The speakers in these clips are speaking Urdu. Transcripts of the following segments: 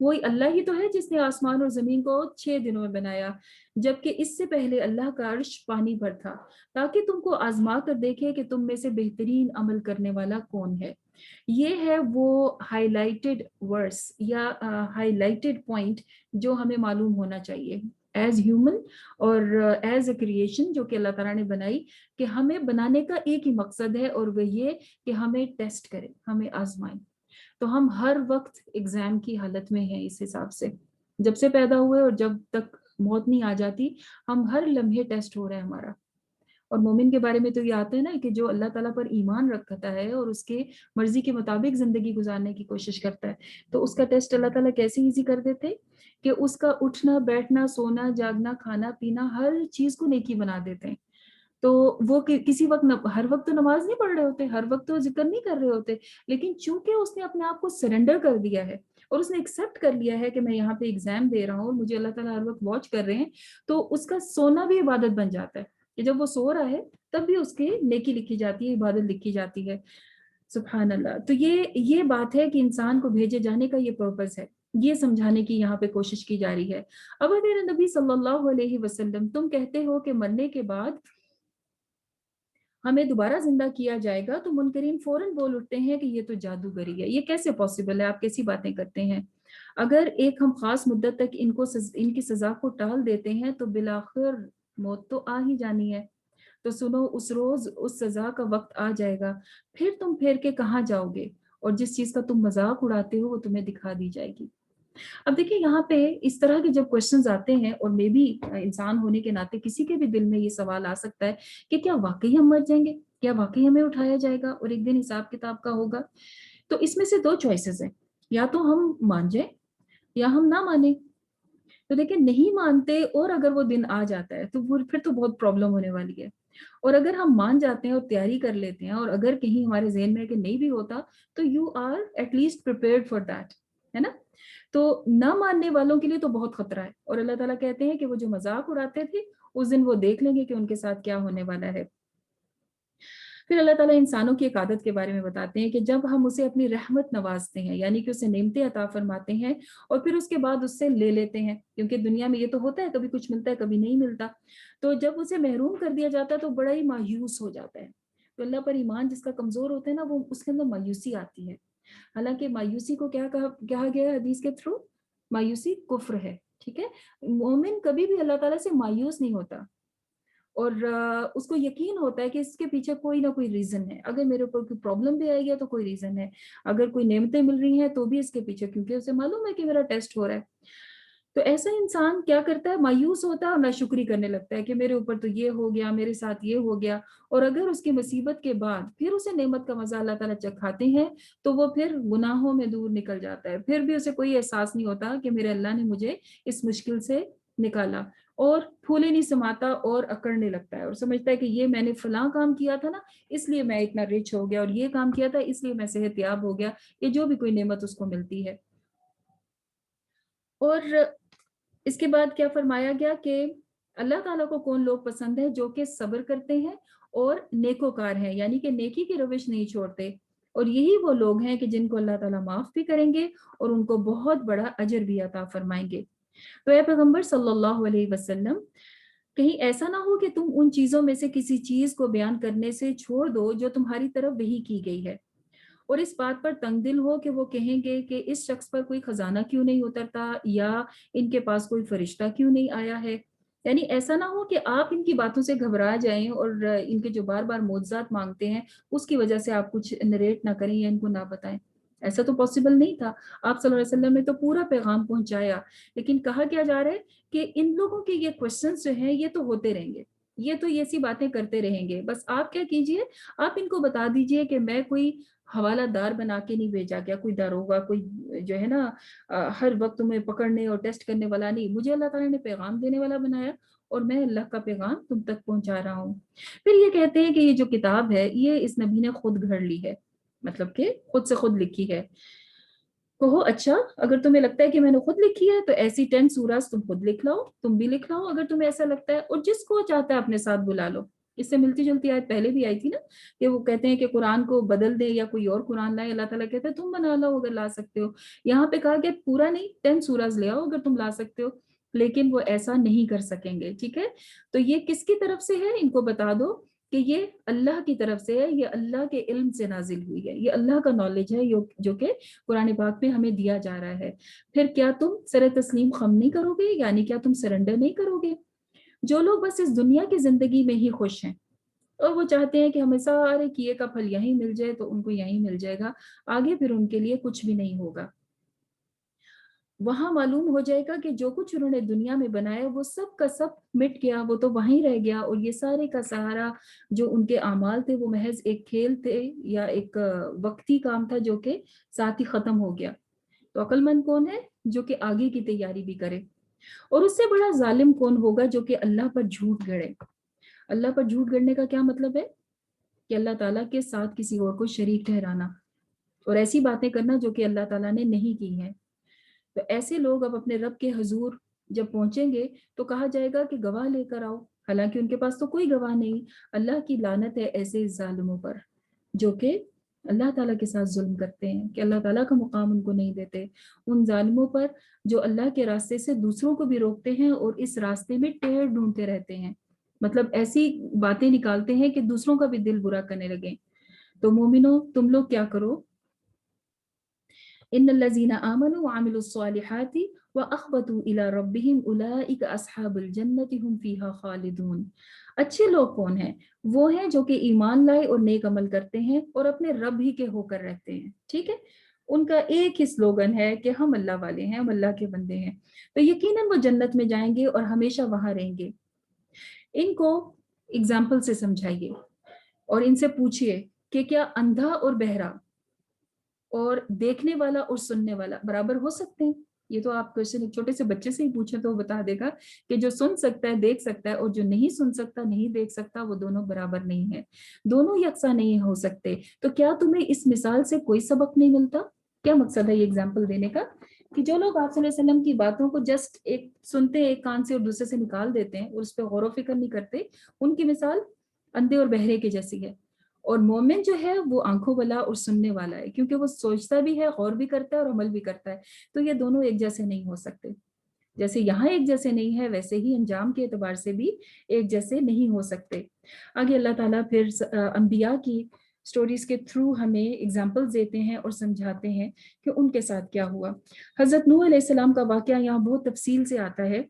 وہی اللہ ہی تو ہے جس نے آسمان اور زمین کو 6 دنوں میں بنایا، جبکہ اس سے پہلے اللہ کا عرش پانی پر تھا، تاکہ تم کو آزما کر دیکھے کہ تم میں سے بہترین عمل کرنے والا کون ہے۔ یہ ہے وہ ہائی لائٹڈ ورس یا ہائی لائٹڈ پوائنٹ جو ہمیں معلوم ہونا چاہیے ایز ہیومن اور ایز اے کریشن جو کہ اللہ تعالیٰ نے بنائی، کہ ہمیں بنانے کا ایک ہی مقصد ہے، اور وہ یہ کہ ہمیں ٹیسٹ کرے، ہمیں آزمائیں۔ تو ہم ہر وقت ایگزام کی حالت میں ہیں، اس حساب سے جب سے پیدا ہوئے اور جب تک موت نہیں آ جاتی ہم ہر لمحے ٹیسٹ ہو رہا ہے ہمارا۔ اور مومن کے بارے میں تو یہ آتا ہے نا کہ جو اللہ تعالیٰ پر ایمان رکھتا ہے اور اس کے مرضی کے مطابق زندگی گزارنے کی کوشش کرتا ہے، تو اس کا ٹیسٹ اللہ تعالیٰ کیسے ایزی کر دیتے کہ اس کا اٹھنا بیٹھنا سونا جاگنا کھانا پینا ہر چیز کو نیکی بنا دیتے ہیں۔ تو وہ کسی وقت ہر وقت تو نماز نہیں پڑھ رہے ہوتے، ہر وقت تو ذکر نہیں کر رہے ہوتے، لیکن چونکہ اس نے اپنے آپ کو سرنڈر کر دیا ہے اور اس نے ایکسیپٹ کر لیا ہے کہ میں یہاں پہ ایگزام دے رہا ہوں اور مجھے اللہ تعالیٰ ہر وقت واچ کر رہے ہیں، تو اس کا سونا بھی عبادت بن جاتا ہے کہ جب وہ سو رہا ہے تب بھی اس کی نیکی لکھی جاتی ہے، عبادت لکھی جاتی ہے۔ سبحان اللہ۔ تو یہ بات ہے کہ انسان کو بھیجے جانے کا یہ پرپس ہے، یہ سمجھانے کی یہاں پہ کوشش کی جا رہی ہے۔ اب اگر نبی صلی اللہ علیہ وسلم تم کہتے ہو کہ مرنے کے بعد ہمیں دوبارہ زندہ کیا جائے گا، تو منکرین فوراً بول اٹھتے ہیں کہ یہ تو جادوگری ہے، یہ کیسے پاسبل ہے، آپ کیسی باتیں کرتے ہیں؟ اگر ایک ہم خاص مدت تک ان کی سزا کو ٹال دیتے ہیں تو بالآخر موت تو آ ہی جانی ہے۔ تو سنو، اس روز اس سزا کا وقت آ جائے گا، پھر تم پھیر کے کہاں جاؤ گے، اور جس چیز کا تم مذاق اڑاتے ہو وہ تمہیں دکھا دی جائے گی۔ اب دیکھیں یہاں پہ اس طرح کے جب کوشچنز آتے ہیں، اور میں بھی انسان ہونے کے ناطے کسی کے بھی دل میں یہ سوال آ سکتا ہے کہ کیا واقعی ہم مر جائیں گے، کیا واقعی ہمیں اٹھایا جائے گا اور ایک دن حساب کتاب کا ہوگا؟ تو اس میں سے دو چوائسز ہیں، یا تو ہم مان جائیں یا ہم نہ مانیں۔ تو لیکن نہیں مانتے اور اگر وہ دن آ جاتا ہے تو پھر تو بہت پرابلم ہونے والی ہے۔ اور اگر ہم مان جاتے ہیں اور تیاری کر لیتے ہیں، اور اگر کہیں ہمارے ذہن میں کہ نہیں بھی ہوتا، تو you are at least prepared for that, ہے نا؟ تو نہ ماننے والوں کے لیے تو بہت خطرہ ہے، اور اللہ تعالیٰ کہتے ہیں کہ وہ جو مذاق اڑاتے تھے اس دن وہ دیکھ لیں گے کہ ان کے ساتھ کیا ہونے والا ہے۔ پھر اللہ تعالیٰ انسانوں کی ایک عادت کے بارے میں بتاتے ہیں کہ جب ہم اسے اپنی رحمت نوازتے ہیں، یعنی کہ اسے نعمتیں عطا فرماتے ہیں اور پھر اس کے بعد اس سے لے لیتے ہیں، کیونکہ دنیا میں یہ تو ہوتا ہے کبھی کچھ ملتا ہے کبھی نہیں ملتا، تو جب اسے محروم کر دیا جاتا ہے تو بڑا ہی مایوس ہو جاتا ہے۔ تو اللہ پر ایمان جس کا کمزور ہوتا ہے نا، وہ اس کے اندر مایوسی آتی ہے۔ حالانکہ مایوسی کو کہا گیا ہے حدیث کے تھرو؟ مایوسی کفر ہے، ٹھیک ہے؟ مومن کبھی بھی اللہ تعالیٰ سے مایوس نہیں ہوتا، اور اس کو یقین ہوتا ہے کہ اس کے پیچھے کوئی نہ کوئی ریزن ہے، اگر میرے اوپر کوئی پرابلم بھی آئی ہے تو کوئی ریزن ہے، اگر کوئی نعمتیں مل رہی ہیں تو بھی اس کے پیچھے، کیونکہ اسے معلوم ہے کہ میرا ٹیسٹ ہو رہا ہے۔ تو ایسا انسان کیا کرتا ہے؟ مایوس ہوتا ہے اور ناشکری کرنے لگتا ہے کہ میرے اوپر تو یہ ہو گیا، میرے ساتھ یہ ہو گیا، اور اگر اس کی مصیبت کے بعد پھر اسے نعمت کا مزہ اللہ تعالیٰ چکھاتے ہیں تو وہ پھر گناہوں میں دور نکل جاتا ہے، پھر بھی اسے کوئی احساس نہیں ہوتا کہ میرے اللہ نے مجھے اس مشکل سے نکالا، اور پھولے نہیں سماتا اور اکڑنے لگتا ہے اور سمجھتا ہے کہ یہ میں نے فلاں کام کیا تھا نا اس لیے میں اتنا رچ ہو گیا، اور یہ کام کیا تھا اس لیے میں صحت یاب ہو گیا، یہ جو بھی کوئی نعمت اس کو ملتی ہے۔ اور اس کے بعد کیا فرمایا گیا کہ اللہ تعالیٰ کو کون لوگ پسند ہے؟ جو کہ صبر کرتے ہیں اور نیکوکار ہیں، یعنی کہ نیکی کی روش نہیں چھوڑتے، اور یہی وہ لوگ ہیں کہ جن کو اللہ تعالیٰ معاف بھی کریں گے اور ان کو بہت بڑا اجر بھی عطا فرمائیں گے۔ تو اے پیغمبر صلی اللہ علیہ وسلم، کہیں ایسا نہ ہو کہ تم ان چیزوں میں سے کسی چیز کو بیان کرنے سے چھوڑ دو جو تمہاری طرف وحی کی گئی ہے، اور اس بات پر تنگ دل ہو کہ وہ کہیں گے کہ اس شخص پر کوئی خزانہ کیوں نہیں اترتا، یا ان کے پاس کوئی فرشتہ کیوں نہیں آیا ہے۔ یعنی ایسا نہ ہو کہ آپ ان کی باتوں سے گھبرا جائیں اور ان کے جو بار بار معجزات مانگتے ہیں اس کی وجہ سے آپ کچھ نریٹ نہ کریں یا ان کو نہ بتائیں۔ ایسا تو پاسبل نہیں تھا، آپ صلی اللہ علیہ وسلم نے تو پورا پیغام پہنچایا، لیکن کہا کیا جا رہا ہے کہ ان لوگوں کے یہ کوشچنس جو ہیں یہ تو ہوتے رہیں گے، یہ تو ایسی باتیں کرتے رہیں گے، بس آپ کیا کیجئے، آپ ان کو بتا دیجئے کہ میں کوئی حوالہ دار بنا کے نہیں بھیجا گیا، کوئی داروغہ، کوئی جو ہے نا ہر وقت تمہیں پکڑنے اور ٹیسٹ کرنے والا نہیں، مجھے اللہ تعالیٰ نے پیغام دینے والا بنایا اور میں اللہ کا پیغام تم تک پہنچا رہا ہوں۔ پھر یہ کہتے ہیں کہ یہ جو کتاب ہے یہ اس نبی نے خود گھڑ لی ہے، مطلب کہ خود سے خود لکھی ہے۔ کہو اچھا، اگر تمہیں لگتا ہے کہ میں نے خود لکھی ہے تو ایسی 10 سورات تم خود لکھ لاؤ، تم بھی لکھ لاؤ اگر تمہیں ایسا لگتا ہے، اور جس کو چاہتا ہے اپنے ساتھ بلا لو۔ اس سے ملتی جلتی آیت پہلے بھی آئی تھی نا کہ وہ کہتے ہیں کہ قرآن کو بدل دے یا کوئی اور قرآن لائے, اللہ تعالیٰ کہتا ہے تم بنا لاؤ اگر لا سکتے ہو. یہاں پہ کہا کہ پورا نہیں 10 سورج لے آؤ اگر تم لا سکتے ہو, لیکن وہ ایسا نہیں کر سکیں گے. ٹھیک ہے, تو یہ کس کی طرف سے ہے, ان کو بتا دو کہ یہ اللہ کی طرف سے ہے, یہ اللہ کے علم سے نازل ہوئی ہے, یہ اللہ کا نالج ہے جو کہ قرآن پاک میں ہمیں دیا جا رہا ہے. پھر کیا تم سر تسلیم خم نہیں کرو گے, یعنی کیا تم سرنڈر نہیں کرو گے؟ جو لوگ بس اس دنیا کی زندگی میں ہی خوش ہیں اور وہ چاہتے ہیں کہ ہمیں سارے کیے کا پھل یہیں مل جائے, تو ان کو یہیں مل جائے گا, آگے پھر ان کے لیے کچھ بھی نہیں ہوگا. وہاں معلوم ہو جائے گا کہ جو کچھ انہوں نے دنیا میں بنایا وہ سب کا سب مٹ گیا, وہ تو وہیں رہ گیا, اور یہ سارے کا سہارا جو ان کے اعمال تھے وہ محض ایک کھیل تھے یا ایک وقتی کام تھا جو کہ ساتھ ہی ختم ہو گیا. تو عقل مند کون ہے؟ جو کہ آگے کی تیاری بھی کرے. اور اس سے بڑا ظالم کون ہوگا؟ جو کہ اللہ پر جھوٹ گڑے. اللہ پر جھوٹ گڑنے کا کیا مطلب ہے؟ کہ اللہ تعالیٰ کے ساتھ کسی اور کو شریک ٹھہرانا اور ایسی باتیں کرنا جو کہ اللہ تعالیٰ نے نہیں کی ہیں. تو ایسے لوگ اب اپنے رب کے حضور جب پہنچیں گے تو کہا جائے گا کہ گواہ لے کر آؤ, حالانکہ ان کے پاس تو کوئی گواہ نہیں. اللہ کی لعنت ہے ایسے ظالموں پر جو کہ اللہ تعالیٰ کے ساتھ ظلم کرتے ہیں, کہ اللہ تعالیٰ کا مقام ان کو نہیں دیتے. ان ظالموں پر جو اللہ کے راستے سے دوسروں کو بھی روکتے ہیں اور اس راستے میں ٹیڑھ ڈھونڈتے رہتے ہیں, مطلب ایسی باتیں نکالتے ہیں کہ دوسروں کا بھی دل برا کرنے لگیں. تو مومنو تم لوگ کیا کرو, ان الذين آمنوا وعملوا الصالحات واخبتوا الى ربهم اولئك اصحاب الجنة هم فيها خالدون. اچھے لوگ کون ہیں؟ وہ ہیں جو کہ ایمان لائے اور نیک عمل کرتے ہیں اور اپنے رب ہی کے ہو کر رہتے ہیں. ٹھیک ہے, ان کا ایک ہی سلوگن ہے کہ ہم اللہ والے ہیں, ہم اللہ کے بندے ہیں. تو یقیناً وہ جنت میں جائیں گے اور ہمیشہ وہاں رہیں گے. ان کو اگزامپل سے سمجھائیے اور ان سے پوچھئے کہ کیا اندھا اور بہرا اور دیکھنے والا اور سننے والا برابر ہو سکتے ہیں؟ یہ تو آپ کوشچن ایک چھوٹے سے بچے سے ہی پوچھیں تو وہ بتا دے گا کہ جو سن سکتا ہے دیکھ سکتا ہے, اور جو نہیں سن سکتا نہیں دیکھ سکتا, وہ دونوں برابر نہیں ہے, دونوں یکساں نہیں ہو سکتے. تو کیا تمہیں اس مثال سے کوئی سبق نہیں ملتا؟ کیا مقصد ہے یہ اگزامپل دینے کا؟ کہ جو لوگ آپ صلی اللہ علیہ وسلم کی باتوں کو جسٹ ایک سنتے ہیں ایک کان سے اور دوسرے سے نکال دیتے ہیں اور اس پہ غور و فکر نہیں کرتے, ان کی مثال اندھے اور بہرے کے جیسی ہے. اور مومن جو ہے وہ آنکھوں والا اور سننے والا ہے, کیونکہ وہ سوچتا بھی ہے, غور بھی کرتا ہے اور عمل بھی کرتا ہے. تو یہ دونوں ایک جیسے نہیں ہو سکتے. جیسے یہاں ایک جیسے نہیں ہے ویسے ہی انجام کے اعتبار سے بھی ایک جیسے نہیں ہو سکتے. آگے اللہ تعالیٰ پھر انبیاء کی سٹوریز کے تھرو ہمیں اگزامپلز دیتے ہیں اور سمجھاتے ہیں کہ ان کے ساتھ کیا ہوا. حضرت نوح علیہ السلام کا واقعہ یہاں بہت تفصیل سے آتا ہے,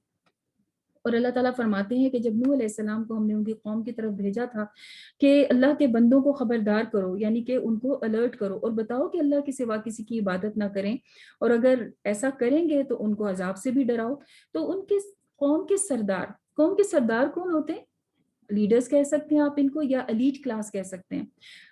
اور اللہ تعالیٰ فرماتے ہیں کہ جب نوح علیہ السلام کو ہم نے ان کی قوم کی طرف بھیجا تھا کہ اللہ کے بندوں کو خبردار کرو, یعنی کہ ان کو الرٹ کرو اور بتاؤ کہ اللہ کے سوا کسی کی عبادت نہ کریں, اور اگر ایسا کریں گے تو ان کو عذاب سے بھی ڈراؤ. تو ان کے قوم کے سردار کون ہوتے ہیں؟ لیڈرز کہہ سکتے ہیں آپ ان کو, یا ایلیٹ کلاس کہہ سکتے ہیں.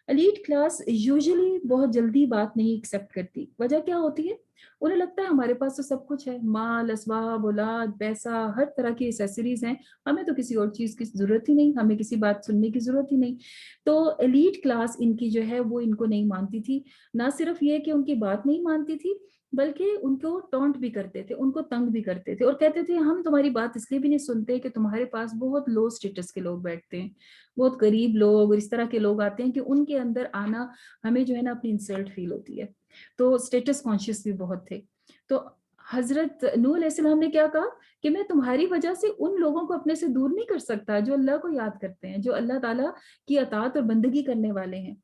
ایلیٹ کلاس یوزلی بہت جلدی بات نہیں ایکسیپٹ کرتی. وجہ کیا ہوتی ہے؟ انہیں لگتا ہے ہمارے پاس تو سب کچھ ہے, مال, اسباب, اولاد, پیسہ, ہر طرح کی ایسیسریز ہیں, ہمیں تو کسی اور چیز کی ضرورت ہی نہیں, ہمیں کسی بات سننے کی ضرورت ہی نہیں. تو ایلیٹ کلاس ان کی جو ہے وہ ان کو نہیں مانتی تھی. نہ صرف یہ کہ ان کی بات نہیں مانتی تھی, بلکہ ان کو ٹونٹ بھی کرتے تھے, ان کو تنگ بھی کرتے تھے, اور کہتے تھے ہم تمہاری بات اس لیے بھی نہیں سنتے کہ تمہارے پاس بہت لو سٹیٹس کے لوگ بیٹھتے ہیں, بہت غریب لوگ اور اس طرح کے لوگ آتے ہیں کہ ان کے اندر آنا ہمیں جو ہے نا اپنی انسلٹ فیل ہوتی ہے. تو سٹیٹس کانشیس بھی بہت تھے. تو حضرت نوح علیہ السلام نے کیا کہا کہ میں تمہاری وجہ سے ان لوگوں کو اپنے سے دور نہیں کر سکتا جو اللہ کو یاد کرتے ہیں, جو اللہ تعالیٰ کی اطاعت اور بندگی کرنے والے ہیں.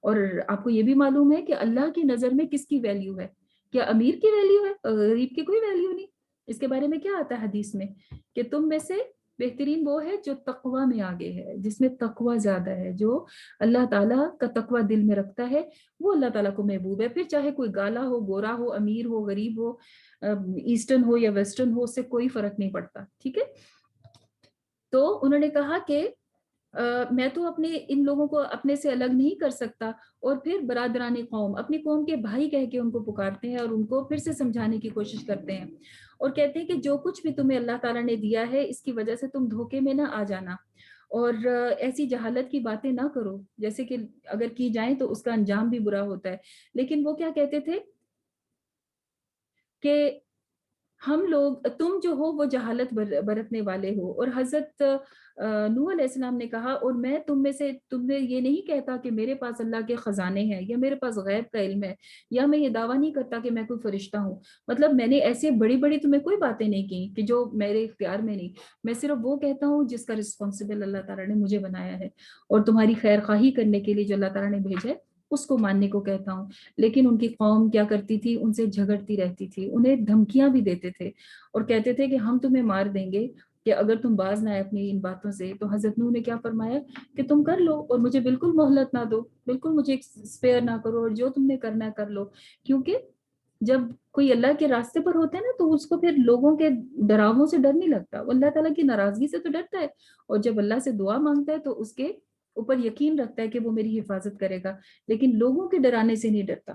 اور آپ کو یہ بھی معلوم ہے کہ اللہ کی نظر میں کس کی ویلیو ہے؟ کیا امیر کی ویلیو ہے؟ غریب کی کوئی ویلیو نہیں. اس کے بارے میں کیا آتا ہے حدیث میں کہ تم میں سے بہترین وہ ہے جو تقوی میں آگے ہے, جس میں تقوی زیادہ ہے, جو اللہ تعالیٰ کا تقوی دل میں رکھتا ہے, وہ اللہ تعالیٰ کو محبوب ہے. پھر چاہے کوئی گالا ہو, گورا ہو, امیر ہو, غریب ہو, ایسٹرن ہو یا ویسٹرن ہو, اس سے کوئی فرق نہیں پڑتا. ٹھیک ہے, تو انہوں نے کہا کہ میں تو اپنے ان لوگوں کو اپنے سے الگ نہیں کر سکتا. اور پھر برادران قوم, اپنی قوم کے بھائی کہہ کے ان کو پکارتے ہیں اور ان کو پھر سے سمجھانے کی کوشش کرتے ہیں, اور کہتے ہیں کہ جو کچھ بھی تمہیں اللہ تعالیٰ نے دیا ہے اس کی وجہ سے تم دھوکے میں نہ آ جانا, اور ایسی جہالت کی باتیں نہ کرو, جیسے کہ اگر کی جائیں تو اس کا انجام بھی برا ہوتا ہے. لیکن وہ کیا کہتے تھے کہ ہم لوگ تم جو ہو وہ جہالت برتنے والے ہو. اور حضرت نوح علیہ السلام نے کہا اور میں تم میں سے تمہیں یہ نہیں کہتا کہ میرے پاس اللہ کے خزانے ہیں یا میرے پاس غیب کا علم ہے یا میں یہ دعویٰ نہیں کرتا کہ میں کوئی فرشتہ ہوں. مطلب میں نے ایسے بڑی بڑی تمہیں کوئی باتیں نہیں کی کہ جو میرے اختیار میں نہیں. میں صرف وہ کہتا ہوں جس کا رسپانسبل اللہ تعالیٰ نے مجھے بنایا ہے اور تمہاری خیر خواہی کرنے کے لیے جو اللہ تعالیٰ نے بھیجا ہے اس کو ماننے کو کہتا ہوں. لیکن ان کی قوم کیا کرتی تھی, ان سے جھگڑتی رہتی تھی, انہیں دھمکیاں بھی دیتے تھے اور کہتے تھے کہ ہم تمہیں مار دیں گے کہ اگر تم باز نہ آئے اپنی ان باتوں سے. تو حضرت نوح نے کیا فرمایا کہ تم کر لو اور مجھے بالکل مہلت نہ دو, بالکل مجھے اسپیئر نہ کرو اور جو تم نے کرنا ہے کر لو. کیونکہ جب کوئی اللہ کے راستے پر ہوتا ہے نا تو اس کو پھر لوگوں کے ڈراووں سے ڈر نہیں لگتا, وہ اللہ تعالیٰ کی ناراضگی سے تو ڈرتا ہے. اور جب اللہ سے دعا مانگتا ہے تو اس کے اوپر یقین رکھتا ہے کہ وہ میری حفاظت کرے گا, لیکن لوگوں کے ڈرانے سے نہیں ڈرتا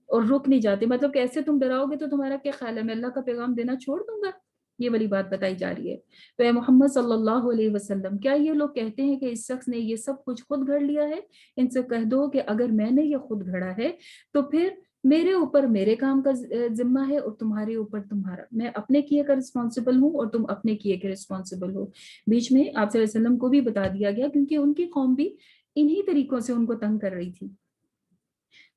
اور رک نہیں جاتے. مطلب کیسے تم ڈراؤ گے تو تمہارا کیا خیال ہے میں اللہ کا پیغام دینا چھوڑ دوں گا, یہ والی بات بتائی جا رہی ہے. تو اے محمد صلی اللہ علیہ وسلم, کیا یہ لوگ کہتے ہیں کہ اس شخص نے یہ سب کچھ خود گھڑ لیا ہے؟ ان سے کہہ دو کہ اگر میں نے یہ خود گھڑا ہے تو پھر میرے اوپر میرے کام کا ذمہ ہے اور تمہارے اوپر تمہارا. میں اپنے کیے کا رسپانسبل ہوں اور تم اپنے کیے کے رسپانسبل ہو. بیچ میں آپ صلی اللہ علیہ وسلم کو بھی بتا دیا گیا کیونکہ ان کی قوم بھی انہی طریقوں سے ان کو تنگ کر رہی تھی.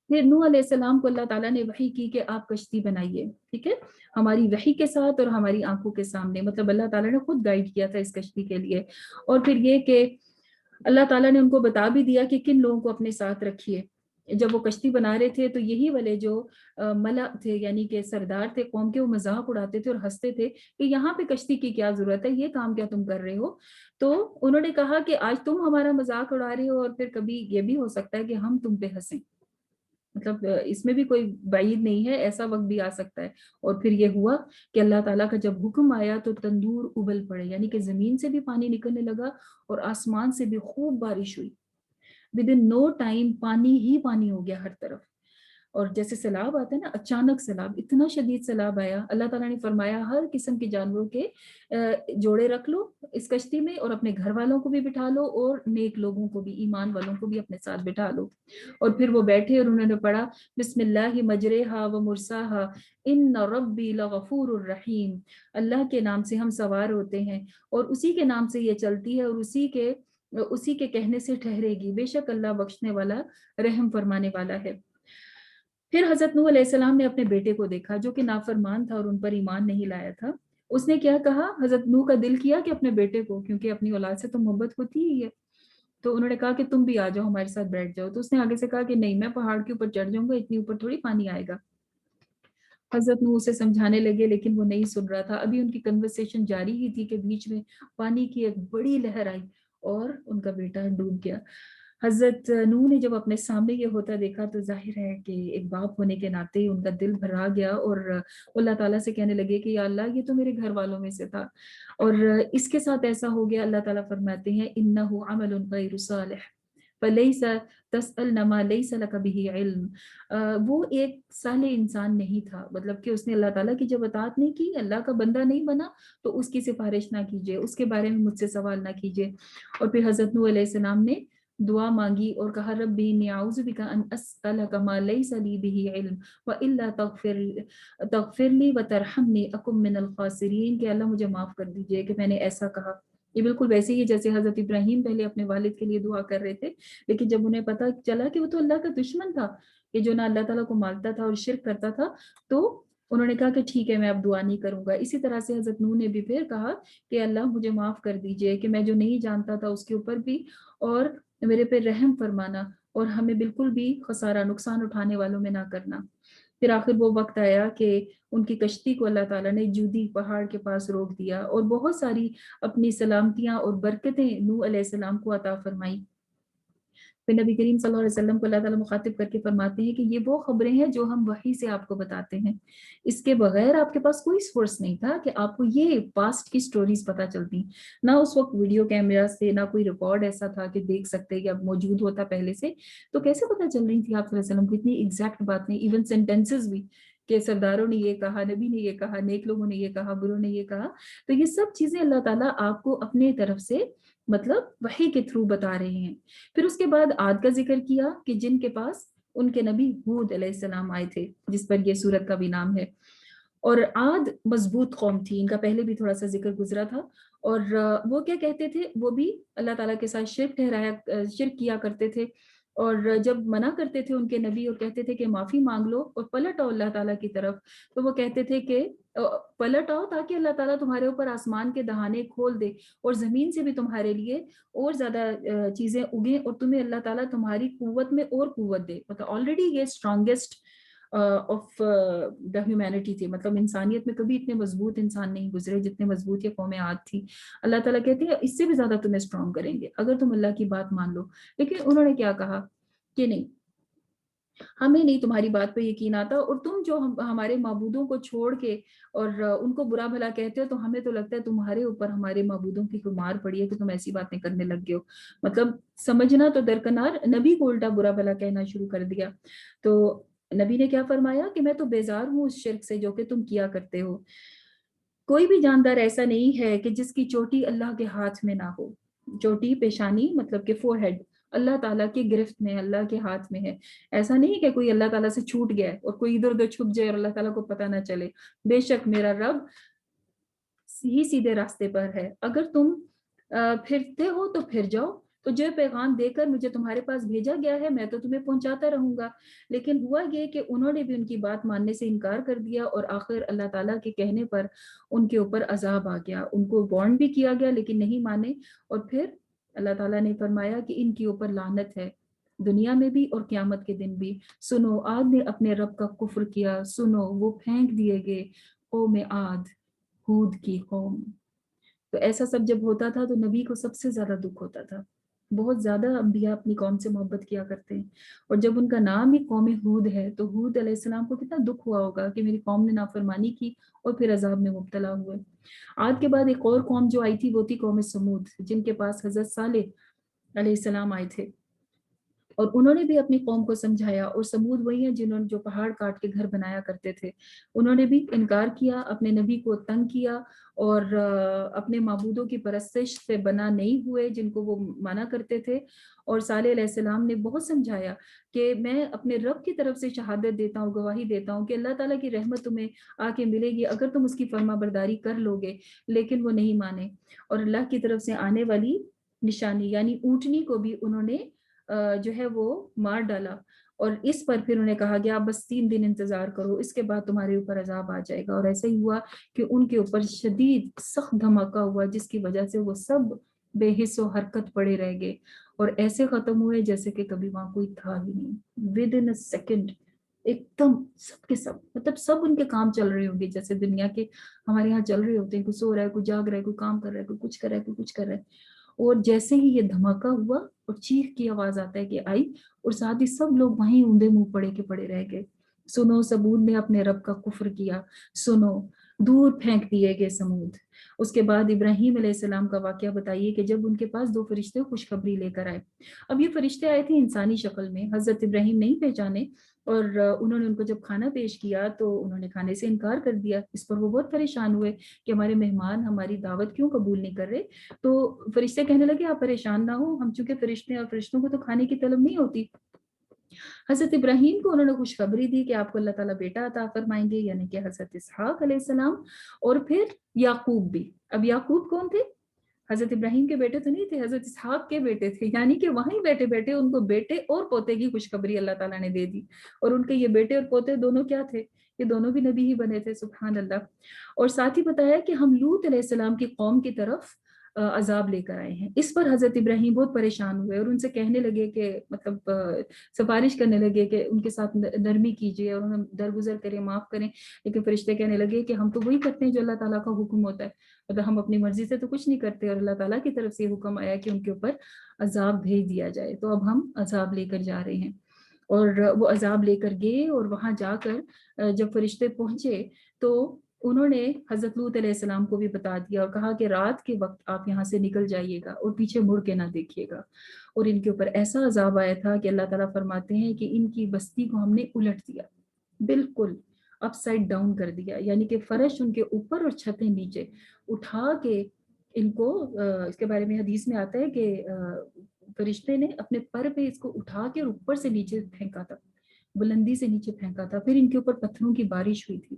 پھر نوح علیہ السلام کو اللہ تعالیٰ نے وحی کی کہ آپ کشتی بنائیے, ٹھیک ہے, ہماری وحی کے ساتھ اور ہماری آنکھوں کے سامنے. مطلب اللہ تعالیٰ نے خود گائیڈ کیا تھا اس کشتی کے لیے. اور پھر یہ کہ اللہ تعالیٰ نے ان کو بتا بھی دیا کہ کن لوگوں کو اپنے ساتھ رکھیے. جب وہ کشتی بنا رہے تھے تو یہی والے جو ملا تھے یعنی کہ سردار تھے قوم کے, وہ مذاق اڑاتے تھے اور ہنستے تھے کہ یہاں پہ کشتی کی کیا ضرورت ہے, یہ کام کیا تم کر رہے ہو. تو انہوں نے کہا کہ آج تم ہمارا مذاق اڑا رہے ہو اور پھر کبھی یہ بھی ہو سکتا ہے کہ ہم تم پہ ہنسیں. مطلب اس میں بھی کوئی بعید نہیں ہے, ایسا وقت بھی آ سکتا ہے. اور پھر یہ ہوا کہ اللہ تعالیٰ کا جب حکم آیا تو تندور ابل پڑے, یعنی کہ زمین سے بھی پانی نکلنے لگا اور آسمان سے بھی خوب بارش ہوئی. ودن نو ٹائم پانی ہی پانی ہو گیا ہر طرف. اور جیسے سیلاب آتا ہے نا, اچانک سیلاب, اتنا شدید سیلاب آیا. اللہ تعالیٰ نے فرمایا ہر قسم کے جانوروں کے جوڑے رکھ لو اس کشتی میں اور اپنے گھر والوں کو بھی بٹھا لو اور نیک لوگوں کو بھی, ایمان والوں کو بھی اپنے ساتھ بٹھا لو. اور پھر وہ بیٹھے اور انہوں نے پڑھا بسم اللہ مجریہا و مرساہا ان ربی لغفور الرحیم. اللہ کے نام سے ہم سوار ہوتے ہیں اور اسی کے نام سے یہ چلتی ہے اور اسی کے کہنے سے ٹھہرے گی, بے شک اللہ بخشنے والا رحم فرمانے والا ہے. پھر حضرت نوح علیہ السلام نے اپنے بیٹے کو دیکھا جو کہ نافرمان تھا اور ان پر ایمان نہیں لایا تھا. اس نے کیا کہا, حضرت نوح کا دل کیا کہ اپنے بیٹے کو, کیونکہ اپنی اولاد سے تو محبت ہوتی ہی ہے, تو انہوں نے کہا کہ تم بھی آ جاؤ ہمارے ساتھ بیٹھ جاؤ. تو اس نے آگے سے کہا کہ نہیں, میں پہاڑ کے اوپر چڑھ جاؤں گا, اتنی اوپر تھوڑی پانی آئے گا. حضرت نوح اسے سمجھانے لگے لیکن وہ نہیں سن رہا تھا. ابھی ان کی کنورسیشن جاری ہی تھی کہ بیچ میں پانی کی ایک بڑی لہر آئی اور ان کا بیٹا ڈوب گیا. حضرت نوح نے جب اپنے سامنے یہ ہوتا دیکھا تو ظاہر ہے کہ ایک باپ ہونے کے ناطے ان کا دل بھرا گیا اور اللہ تعالیٰ سے کہنے لگے کہ یا اللہ, یہ تو میرے گھر والوں میں سے تھا اور اس کے ساتھ ایسا ہو گیا. اللہ تعالیٰ فرماتے ہیں انہ عمل غیر صالح فلیس تسأل ما لیس لک بہ علم. وہ ایک صالح انسان نہیں تھا, مطلب کہ اس نے اللہ تعالیٰ کی جب اطاعت نہیں کی, اللہ کا بندہ نہیں بنا, تو اس کی سفارش نہ کیجیے, اس کے بارے میں مجھ سے سوال نہ کیجیے. اور پھر حضرت نوح علیہ السلام نے دعا مانگی اور کہا ربی انی اعوذ بک ان اسألک ما لیس لی بہ علم والا تغفر لی وترحمنی اکن من الخاسرین, کہ اللہ مجھے معاف کر دیجئے کہ میں نے ایسا کہا. یہ بالکل ویسے ہی جیسے حضرت ابراہیم پہلے اپنے والد کے لیے دعا کر رہے تھے, لیکن جب انہیں پتا چلا کہ وہ تو اللہ کا دشمن تھا کہ جو نہ اللہ تعالیٰ کو مانتا تھا اور شرک کرتا تھا, تو انہوں نے کہا کہ ٹھیک ہے میں اب دعا نہیں کروں گا. اسی طرح سے حضرت نوح نے بھی پھر کہا کہ اللہ مجھے معاف کر دیجئے کہ میں جو نہیں جانتا تھا اس کے اوپر بھی, اور میرے پہ رحم فرمانا اور ہمیں بالکل بھی خسارہ نقصان اٹھانے والوں میں نہ کرنا. پھر آخر وہ وقت آیا کہ ان کی کشتی کو اللہ تعالیٰ نے جودی پہاڑ کے پاس روک دیا اور بہت ساری اپنی سلامتیاں اور برکتیں نوح علیہ السلام کو عطا فرمائی. پھر نبی کریم صلی اللہ علیہ وسلم کو اللہ تعالیٰ مخاطب کر کے فرماتے ہیں کہ یہ وہ خبریں ہیں جو ہم وحی سے آپ کو بتاتے ہیں. اس کے بغیر آپ کے پاس کوئی سورس نہیں تھا کہ آپ کو یہ پاسٹ کی سٹوریز پتہ چلتی. نہ اس وقت ویڈیو کیمرہ سے, نہ کوئی ریکارڈ ایسا تھا کہ دیکھ سکتے یا موجود ہوتا پہلے سے, تو کیسے پتہ چل رہی تھی آپ صلی اللہ علیہ وسلم کو اتنی ایگزیکٹ بات نہیں, ایون سینٹینسز بھی کہ سرداروں نے یہ کہا, نبی نے یہ کہا, نیک لوگوں نے یہ کہا, بروں نے یہ کہا. تو یہ سب چیزیں اللہ تعالیٰ آپ کو اپنے طرف سے مطلب وحی کے تھرو بتا رہے ہیں. پھر اس کے بعد عاد کا ذکر کیا کہ جن کے پاس ان کے نبی ہود علیہ السلام آئے تھے, جس پر یہ سورت کا بھی نام ہے. اور عاد مضبوط قوم تھی، ان کا پہلے بھی تھوڑا سا ذکر گزرا تھا، اور وہ کیا کہتے تھے، وہ بھی اللہ تعالیٰ کے ساتھ شرک کیا کرتے تھے، اور جب منع کرتے تھے ان کے نبی اور کہتے تھے کہ معافی مانگ لو اور پلٹ آؤ اللہ تعالیٰ کی طرف، تو وہ کہتے تھے کہ پلٹ آؤ تاکہ اللہ تعالیٰ تمہارے اوپر آسمان کے دہانے کھول دے اور زمین سے بھی تمہارے لیے اور زیادہ چیزیں اگیں، اور تمہیں اللہ تعالیٰ تمہاری قوت میں اور قوت دے. مطلب آلریڈی یہ اسٹرانگیسٹ آف دا ہیومینٹی تھی، مطلب انسانیت میں کبھی اتنے مضبوط انسان نہیں گزرے جتنے مضبوط یہ قوم عاد تھی. اللہ تعالیٰ کہتے ہیں اس سے بھی زیادہ تمہیں اسٹرانگ کریں گے اگر تم اللہ کی بات مان لو. لیکن انہوں نے کیا کہا کہ نہیں، ہمیں نہیں تمہاری بات پہ یقین آتا، اور تم جو ہمارے معبودوں کو چھوڑ کے اور ان کو برا بھلا کہتے ہو، تو ہمیں تو لگتا ہے تمہارے اوپر ہمارے معبودوں کی کوئی مار پڑی ہے کہ تم ایسی باتیں کرنے لگ گئے ہو. مطلب سمجھنا تو درکنار، نبی کو الٹا برا بھلا کہنا شروع کر دیا. تو نبی نے کیا فرمایا کہ میں تو بیزار ہوں اس شرک سے جو کہ تم کیا کرتے ہو. کوئی بھی جاندار ایسا نہیں ہے کہ جس کی چوٹی اللہ کے ہاتھ میں نہ ہو. چوٹی پیشانی مطلب کہ فور ہیڈ اللہ تعالیٰ کی گرفت میں، اللہ کے ہاتھ میں ہے. ایسا نہیں کہ کوئی اللہ تعالیٰ سے چھوٹ گیا ہے اور کوئی ادھر ادھر چھپ جائے اور اللہ تعالیٰ کو پتہ نہ چلے. بے شک میرا رب ہی سیدھے راستے پر ہے. اگر تم پھرتے ہو تو پھر جاؤ، تو جو پیغام دے کر مجھے تمہارے پاس بھیجا گیا ہے میں تو تمہیں پہنچاتا رہوں گا. لیکن ہوا یہ کہ انہوں نے بھی ان کی بات ماننے سے انکار کر دیا، اور آخر اللہ تعالیٰ کے کہنے پر ان کے اوپر عذاب آ گیا. ان کو وارن بھی کیا گیا لیکن نہیں مانے، اور پھر اللہ تعالیٰ نے فرمایا کہ ان کے اوپر لعنت ہے دنیا میں بھی اور قیامت کے دن بھی. سنو عاد نے اپنے رب کا کفر کیا، سنو وہ پھینک دیے گئے قوم عاد، ہود کی قوم. تو ایسا سب جب ہوتا تھا تو نبی کو سب سے زیادہ دکھ ہوتا تھا. بہت زیادہ انبیاء اپنی قوم سے محبت کیا کرتے ہیں، اور جب ان کا نام ہی قوم ہود ہے تو ہود علیہ السلام کو کتنا دکھ ہوا ہوگا کہ میری قوم نے نافرمانی کی اور پھر عذاب میں مبتلا ہوئے. عاد کے بعد ایک اور قوم جو آئی تھی وہ تھی قوم سمود، جن کے پاس حضرت صالح علیہ السلام آئے تھے، اور انہوں نے بھی اپنی قوم کو سمجھایا. اور سمود وہی ہیں جنہوں نے جو پہاڑ کاٹ کے گھر بنایا کرتے تھے، انہوں نے بھی انکار کیا، اپنے نبی کو تنگ کیا، اور اپنے معبودوں کی پرستش سے بنا نہیں ہوئے جن کو وہ منع کرتے تھے. اور صالح علیہ السلام نے بہت سمجھایا کہ میں اپنے رب کی طرف سے شہادت دیتا ہوں، گواہی دیتا ہوں کہ اللہ تعالیٰ کی رحمت تمہیں آ کے ملے گی اگر تم اس کی فرما برداری کر لو گے. لیکن وہ نہیں مانے، اور اللہ کی طرف سے آنے والی نشانی یعنی اونٹنی کو بھی انہوں نے جو ہے وہ مار ڈالا. اور اس پر پھر انہیں کہا گیا بس 3 دن انتظار کرو، اس کے بعد تمہارے اوپر عذاب آ جائے گا. اور ایسا ہی ہوا کہ ان کے اوپر شدید سخت دھماکہ ہوا جس کی وجہ سے وہ سب بے حس و حرکت پڑے رہ گئے، اور ایسے ختم ہوئے جیسے کہ کبھی وہاں کوئی تھا ہی نہیں. ود ان اے سیکنڈ ایک دم سب کے سب، مطلب سب ان کے کام چل رہے ہوں گے جیسے دنیا کے ہمارے یہاں چل رہے ہوتے ہیں، کوئی سو رہا ہے، کوئی جاگ رہا ہے، کوئی کام کر رہا ہے، کوئی کچھ کر رہا ہے، کوئی کچھ کر رہا ہے. اور جیسے ہی یہ دھماکہ ہوا اور چیخ کی آواز آتا ہے کہ آئی، اور ساتھ ہی سب لوگ وہیں اوندے منہ پڑے کے پڑے رہ گئے. سنو سمود نے اپنے رب کا کفر کیا، سنو دور پھینک دیے گئے سمود. اس کے بعد ابراہیم علیہ السلام کا واقعہ بتائیے کہ جب ان کے پاس 2 فرشتے خوشخبری لے کر آئے. اب یہ فرشتے آئے تھے انسانی شکل میں، حضرت ابراہیم نہیں پہچانے، اور انہوں نے ان کو جب کھانا پیش کیا تو انہوں نے کھانے سے انکار کر دیا. اس پر وہ بہت پریشان ہوئے کہ ہمارے مہمان ہماری دعوت کیوں قبول نہیں کر رہے. تو فرشتے کہنے لگے آپ پریشان نہ ہو، ہم چونکہ فرشتے ہیں اور فرشتوں کو تو کھانے کی طلب نہیں ہوتی. حضرت ابراہیم کو انہوں نے خوشخبری دی کہ آپ کو اللہ تعالیٰ بیٹا عطا فرمائیں گے، یعنی کہ حضرت اسحاق علیہ السلام، اور پھر یعقوب بھی. اب یعقوب کون تھے؟ حضرت ابراہیم کے بیٹے تو نہیں تھے، حضرت اسحاق کے بیٹے تھے. یعنی کہ وہیں بیٹھے بیٹھے ان کو بیٹے اور پوتے کی خوشخبری اللہ تعالیٰ نے دے دی. اور ان کے یہ بیٹے اور پوتے دونوں کیا تھے؟ یہ دونوں بھی نبی ہی بنے تھے، سبحان اللہ. اور ساتھ ہی بتایا کہ ہم لوط علیہ السلام کی قوم کی طرف عذاب لے کر آئے ہیں. اس پر حضرت ابراہیم بہت پریشان ہوئے اور ان سے کہنے لگے کہ مطلب سفارش کرنے لگے کہ ان کے ساتھ نرمی کیجیے اور انہیں درگزر کریں، معاف کریں. لیکن فرشتے کہنے لگے کہ ہم تو وہی کرتے ہیں جو اللہ تعالیٰ کا حکم ہوتا ہے، مطلب ہم اپنی مرضی سے تو کچھ نہیں کرتے، اور اللہ تعالیٰ کی طرف سے یہ حکم آیا کہ ان کے اوپر عذاب بھیج دیا جائے، تو اب ہم عذاب لے کر جا رہے ہیں. اور وہ عذاب لے کر گئے، اور وہاں جا کر جب فرشتے پہنچے تو انہوں نے حضرت لوط علیہ السلام کو بھی بتا دیا اور کہا کہ رات کے وقت آپ یہاں سے نکل جائیے گا اور پیچھے مڑ کے نہ دیکھیے گا. اور ان کے اوپر ایسا عذاب آیا تھا کہ اللہ تعالیٰ فرماتے ہیں کہ ان کی بستی کو ہم نے الٹ دیا، بالکل اپ سائڈ ڈاؤن کر دیا. یعنی کہ فرش ان کے اوپر اور چھتیں نیچے اٹھا کے ان کو اس کے بارے میں حدیث میں آتا ہے کہ فرشتے نے اپنے پر پہ اس کو اٹھا کے اوپر سے نیچے پھینکا تھا، بلندی سے نیچے پھینکا تھا. پھر ان کے اوپر پتھروں کی بارش ہوئی تھی.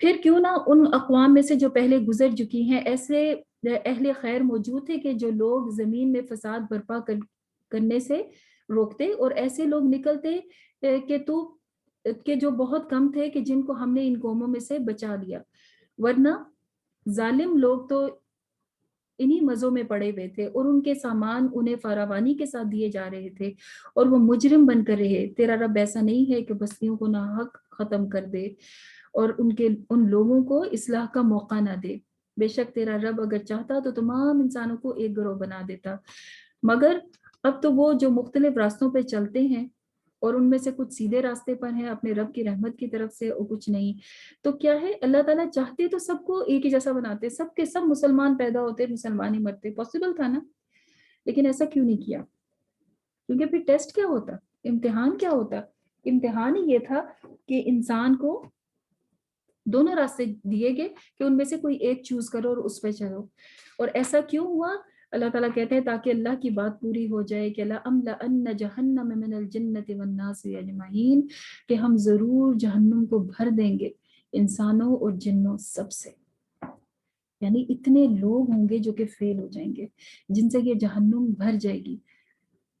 پھر کیوں نہ ان اقوام میں سے جو پہلے گزر چکی ہیں ایسے اہل خیر موجود تھے کہ جو لوگ زمین میں فساد برپا کرنے سے روکتے، اور ایسے لوگ نکلتے کہ جو بہت کم تھے کہ جن کو ہم نے ان قوموں میں سے بچا لیا، ورنہ ظالم لوگ تو انہی مزوں میں پڑے ہوئے تھے اور ان کے سامان انہیں فراوانی کے ساتھ دیے جا رہے تھے اور وہ مجرم بن کر رہے۔ تیرا رب ایسا نہیں ہے کہ بستیوں کو ناحق ختم کر دے اور ان لوگوں کو اصلاح کا موقع نہ دے۔ بے شک تیرا رب اگر چاہتا تو تمام انسانوں کو ایک گروہ بنا دیتا، مگر اب تو وہ جو مختلف راستوں پہ چلتے ہیں اور ان میں سے کچھ سیدھے راستے پر ہیں اپنے رب کی رحمت کی طرف سے، اور کچھ نہیں۔ تو کیا ہے، اللہ تعالیٰ چاہتے تو سب کو ایک ہی جیسا بناتے، سب کے سب مسلمان پیدا ہوتے، مسلمان ہی مرتے، پاسبل تھا نا، لیکن ایسا کیوں نہیں کیا؟ کیونکہ پھر ٹیسٹ کیا ہوتا، امتحان کیا ہوتا؟ امتحان ہی یہ تھا کہ انسان کو دونوں راستے دیے گئے کہ ان میں سے کوئی ایک چوز کرو اور اس پہ چلو۔ اور ایسا کیوں ہوا؟ اللہ تعالیٰ کہتے ہیں تاکہ اللہ کی بات پوری ہو جائے کہ لَأَمْلَأَنَّ جَهَنَّمَ مِنَ الْجِنَّةِ وَالنَّاسِ أَجْمَعِينَ، کہ ہم ضرور جہنم کو بھر دیں گے انسانوں اور جنوں سب سے۔ یعنی اتنے لوگ ہوں گے جو کہ فیل ہو جائیں گے، جن سے یہ جہنم بھر جائے گی۔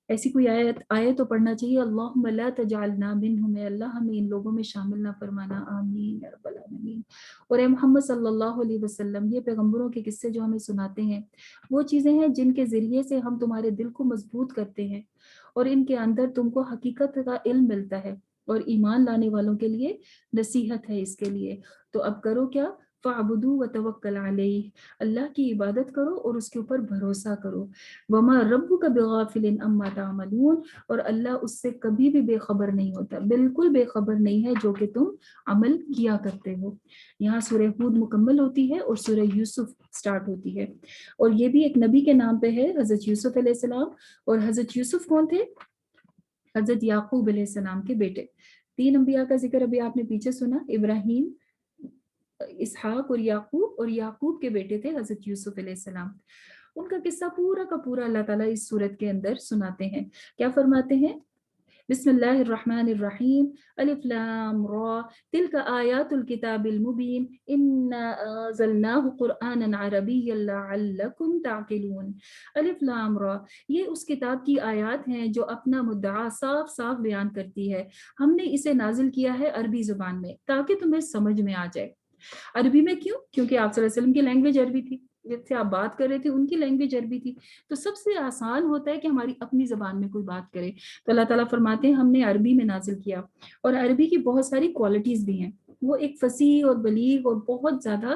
ایسی کوئی آیت تو پڑھنا چاہیے، اللہم لا تجعلنا منہم، اے اللہ ہمیں ان لوگوں میں شامل نہ فرمانا، آمین یا رب العالمین۔ اور اے محمد صلی اللہ علیہ وسلم، یہ پیغمبروں کے قصے جو ہمیں سناتے ہیں وہ چیزیں ہیں جن کے ذریعے سے ہم تمہارے دل کو مضبوط کرتے ہیں، اور ان کے اندر تم کو حقیقت کا علم ملتا ہے، اور ایمان لانے والوں کے لیے نصیحت ہے اس کے لیے۔ تو اب کرو کیا؟ فَاعْبُدُوا وَتَوَكَّلْ عَلَيْهِ، اللہ کی عبادت کرو اور اس کے اوپر بھروسہ کرو۔ وَمَا رَبُّكَ بِغَافِلٍ عَمَّا تَعْمَلُونَ، اور اللہ اس سے کبھی بھی بے خبر نہیں ہوتا، بالکل بے خبر نہیں ہے جو کہ تم عمل کیا کرتے ہو۔ یہاں سورہ ہود مکمل ہوتی ہے اور سورہ یوسف سٹارٹ ہوتی ہے، اور یہ بھی ایک نبی کے نام پہ ہے، حضرت یوسف علیہ السلام۔ اور حضرت یوسف کون تھے؟ حضرت یعقوب علیہ السلام کے بیٹے۔ 3 انبیاء کا ذکر ابھی آپ نے پیچھے سنا، ابراہیم، اسحاق اور یعقوب کے بیٹے تھے حضرت یوسف علیہ السلام۔ ان کا قصہ پورا کا پورا اللہ تعالیٰ اس صورت کے اندر سناتے ہیں۔ کیا فرماتے ہیں؟ بسم اللہ الرحمن الرحیم، الف لام را، تلک آیات الکتاب المبین، انا انزلناہ قرآنا عربیا لعلکم تعقلون۔ الف لام را، یہ اس کتاب کی آیات ہیں جو اپنا مدعا صاف صاف بیان کرتی ہے۔ ہم نے اسے نازل کیا ہے عربی زبان میں تاکہ تمہیں سمجھ میں آ جائے۔ عربی میں کیوں؟ کیونکہ آپ صلی اللہ علیہ وسلم کی لینگویج عربی تھی، جس سے آپ بات کر رہے تھے ان کی لینگویج عربی تھی، تو سب سے آسان ہوتا ہے کہ ہماری اپنی زبان میں کوئی بات کرے۔ تو اللہ تعالیٰ فرماتے ہیں ہم نے عربی میں نازل کیا، اور عربی کی بہت ساری کوالٹیز بھی ہیں، وہ ایک فصیح اور بلیغ اور بہت زیادہ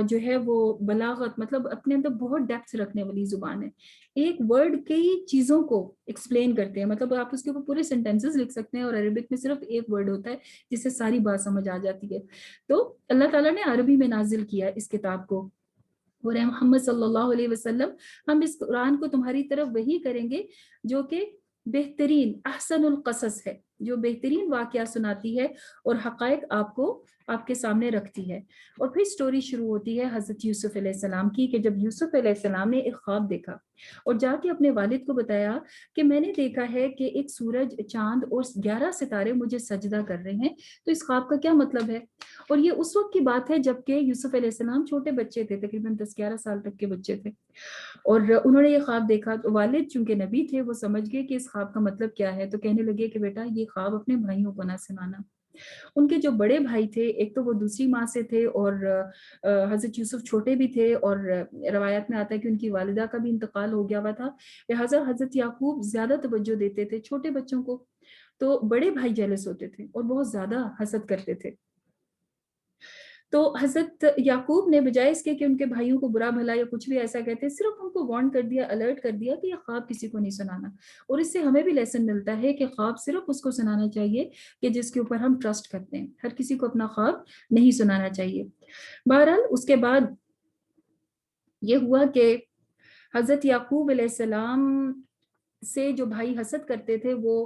جو ہے وہ بلاغت، مطلب اپنے اندر بہت ڈیپتھ رکھنے والی زبان ہے۔ ایک ورڈ کئی چیزوں کو ایکسپلین کرتے ہیں، مطلب آپ اس کے اوپر پورے سینٹینسز لکھ سکتے ہیں، اور عربک میں صرف ایک ورڈ ہوتا ہے جس سے ساری بات سمجھ آ جاتی ہے۔ تو اللہ تعالیٰ نے عربی میں نازل کیا اس کتاب کو، اور اے محمد صلی اللہ علیہ وسلم، ہم اس قرآن کو تمہاری طرف وحی کریں گے جو کہ بہترین احسن القصص ہے، جو بہترین واقعہ سناتی ہے اور حقائق آپ کو آپ کے سامنے رکھتی ہے۔ اور پھر سٹوری شروع ہوتی ہے حضرت یوسف علیہ السلام کی، کہ جب یوسف علیہ السلام نے ایک خواب دیکھا اور جا کے اپنے والد کو بتایا کہ میں نے دیکھا ہے کہ ایک سورج، چاند اور 11 ستارے مجھے سجدہ کر رہے ہیں، تو اس خواب کا کیا مطلب ہے؟ اور یہ اس وقت کی بات ہے جب کہ یوسف علیہ السلام چھوٹے بچے تھے، تقریباً 10-11 سال تک کے بچے تھے، اور انہوں نے یہ خواب دیکھا۔ تو والد چونکہ نبی تھے، وہ سمجھ گئے کہ اس خواب کا مطلب کیا ہے، تو کہنے لگے کہ بیٹا یہ خواب اپنے بھائیوں کو نہ سنانا۔ ان کے جو بڑے بھائی تھے، ایک تو وہ دوسری ماں سے تھے، اور حضرت یوسف چھوٹے بھی تھے، اور روایت میں آتا ہے کہ ان کی والدہ کا بھی انتقال ہو گیا ہوا تھا، لہٰذا حضرت یعقوب زیادہ توجہ دیتے تھے چھوٹے بچوں کو، تو بڑے بھائی جیلس ہوتے تھے اور بہت زیادہ حسد کرتے تھے۔ تو حضرت یعقوب نے بجائے اس کے کہ ان کے بھائیوں کو برا بھلا یا کچھ بھی ایسا کہتے، صرف ان کو وارن کر دیا، الرٹ کر دیا کہ یہ خواب کسی کو نہیں سنانا۔ اور اس سے ہمیں بھی لیسن ملتا ہے کہ خواب صرف اس کو سنانا چاہیے کہ جس کے اوپر ہم ٹرسٹ کرتے ہیں، ہر کسی کو اپنا خواب نہیں سنانا چاہیے۔ بہرحال اس کے بعد یہ ہوا کہ حضرت یعقوب علیہ السلام سے جو بھائی حسد کرتے تھے، وہ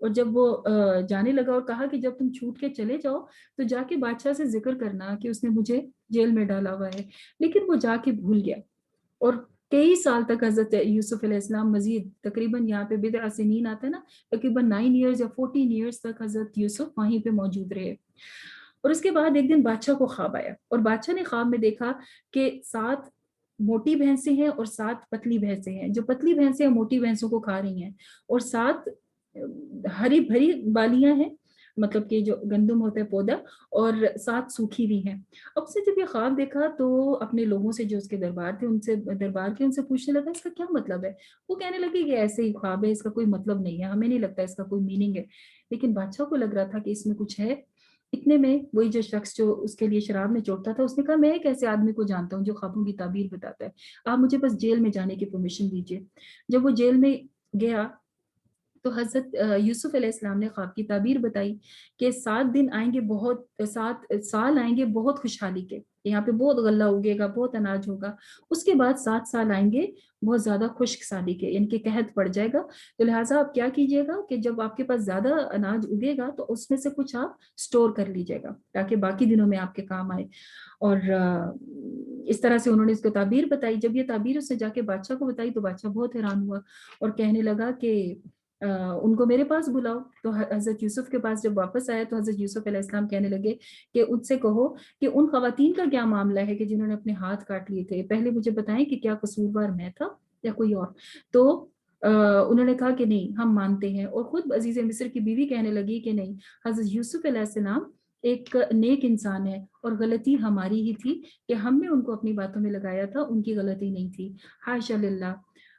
اور جب وہ جانے لگا اور کہا کہ جب تم چھوٹ کے چلے جاؤ تو جا کے بادشاہ سے ذکر کرنا کہ اس نے مجھے جیل میں ڈالا ہوا ہے، لیکن وہ جا کے بھول گیا۔ اور کئی سال تک حضرت یوسف علیہ السلام مزید تقریباً یہاں پہ بضع سنین آتا ہے نا، تقریباً 9 ایئرز یا 14 ایئرز تک حضرت یوسف وہیں پہ موجود رہے۔ اور اس کے بعد ایک دن بادشاہ کو خواب آیا اور بادشاہ نے خواب میں دیکھا کہ 7 موٹی بھینسیں ہیں اور 7 پتلی بھینسیں ہیں، جو پتلی بھینسیں موٹی بھینسوں کو کھا رہی ہیں، اور 7 ہری بھری بالیاں ہیں، مطلب کہ جو گندم ہوتا ہے پودا، اور 7 سوکھی بھی ہیں۔ اب اس نے جب یہ خواب دیکھا تو اپنے لوگوں سے جو اس کے دربار تھے ان سے پوچھنے لگا اس کا کیا مطلب ہے۔ وہ کہنے لگے کہ ایسے ہی خواب ہے، اس کا کوئی مطلب نہیں ہے، ہمیں نہیں لگتا اس کا کوئی میننگ ہے۔ لیکن بادشاہ کو لگ رہا تھا کہ اس میں کچھ ہے۔ اتنے میں وہی جو شخص جو اس کے لیے شراب میں چوٹتا تھا، اس نے کہا میں ایک ایسے آدمی کو جانتا ہوں جو خوابوں کی تعبیر بتاتا ہے، آپ مجھے بس جیل میں جانے کی پرمیشن دیجیے۔ جب وہ جیل میں گیا تو حضرت یوسف علیہ السلام نے خواب کی تعبیر بتائی کہ 7 دن آئیں گے، 7 سال آئیں گے بہت خوشحالی کے، یہاں پہ بہت غلہ اگے گا، بہت اناج ہوگا۔ اس کے بعد 7 سال آئیں گے بہت زیادہ خشک سالی کے، یعنی کہ قحط پڑ جائے گا۔ تو لہٰذا آپ کیا کیجیے گا کہ جب آپ کے پاس زیادہ اناج اگے گا تو اس میں سے کچھ آپ سٹور کر لیجیے گا تاکہ باقی دنوں میں آپ کے کام آئے۔ اور اس طرح سے انہوں نے اس کو تعبیر بتائی۔ جب یہ تعبیر اس نے جا کے بادشاہ کو بتائی تو بادشاہ بہت حیران ہوا اور کہنے لگا کہ ان کو میرے پاس بلاؤ۔ تو حضرت یوسف کے پاس جب واپس آیا تو حضرت یوسف علیہ السلام کہنے لگے کہ ان سے کہو کہ ان خواتین کا کیا معاملہ ہے کہ جنہوں نے اپنے ہاتھ کاٹ لیے تھے، پہلے مجھے بتائیں کہ کیا قصوروار میں تھا یا کوئی اور۔ تو انہوں نے کہا کہ نہیں، ہم مانتے ہیں۔ اور خود عزیز مصر کی بیوی کہنے لگی کہ نہیں، حضرت یوسف علیہ السلام ایک نیک انسان ہے اور غلطی ہماری ہی تھی کہ ہم نے ان کو اپنی باتوں میں لگایا تھا، ان کی غلطی نہیں تھی، حاشا للہ،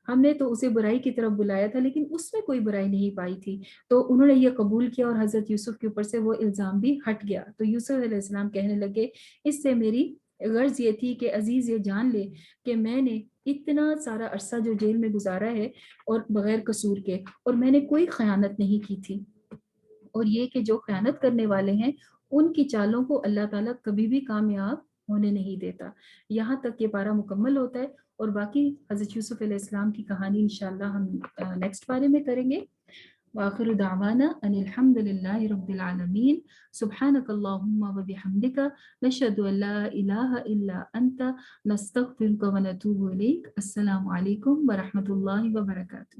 ہم نے تو اسے برائی کی طرف بلایا تھا لیکن اس میں کوئی برائی نہیں پائی تھی۔ تو انہوں نے یہ قبول کیا اور حضرت یوسف کے اوپر سے وہ الزام بھی ہٹ گیا۔ تو یوسف علیہ السلام کہنے لگے اس سے میری غرض یہ تھی کہ عزیز یہ جان لے کہ میں نے اتنا سارا عرصہ جو جیل میں گزارا ہے اور بغیر قصور کے، اور میں نے کوئی خیانت نہیں کی تھی، اور یہ کہ جو خیانت کرنے والے ہیں ان کی چالوں کو اللہ تعالیٰ کبھی بھی کامیاب ہونے نہیں دیتا۔ یہاں تک یہ پارہ مکمل ہوتا ہے، اور باقی حضرت یوسف علیہ السلام کی کہانی انشاءاللہ ہم نیکسٹ پارے میں کریں گے۔ وآخر دعوانا ان الحمد للہ رب العالمین، سبحانک اللہم وبحمدک، نشہد ان لا الہ الا انت، نستغفرک ونتوب الیک۔ السلام علیکم ورحمۃ اللہ وبرکاتہ۔